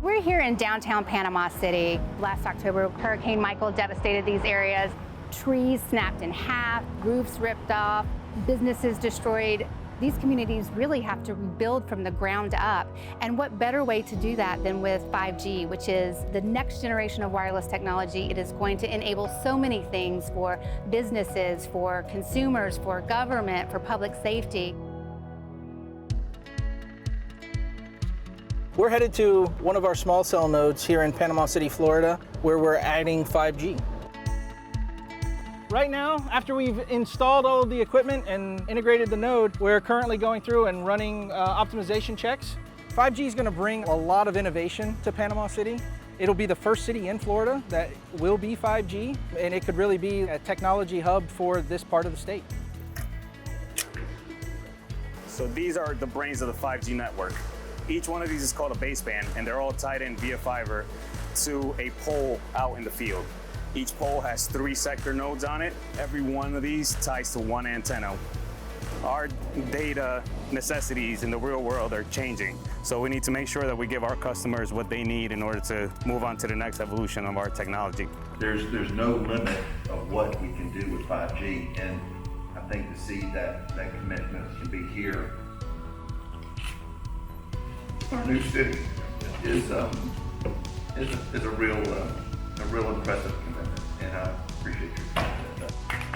We're here in downtown Panama City. Last October, Hurricane Michael devastated these areas. Trees snapped in half, roofs ripped off, businesses destroyed. These communities really have to rebuild from the ground up. And what better way to do that than with 5G, which is the next generation of wireless technology. It is going to enable so many things for businesses, for consumers, for government, for public safety. We're headed to one of our small cell nodes here in Panama City, Florida, where we're adding 5G. Right now, after we've installed all of the equipment and integrated the node, we're currently going through and running optimization checks. 5G is going to bring a lot of innovation to Panama City. It'll be the first city in Florida that will be 5G, and it could really be a technology hub for this part of the state. So these are the brains of the 5G network. Each one of these is called a baseband, and they're all tied in via fiber to a pole out in the field. Each pole has 3 sector nodes on it. Every one of these ties to one antenna. Our data necessities in the real world are changing, so we need to make sure that we give our customers what they need in order to move on to the next evolution of our technology. There's no limit of what we can do with 5G, and I think to see that commitment can be here. Our new city is a real impressive commitment, and I appreciate your time.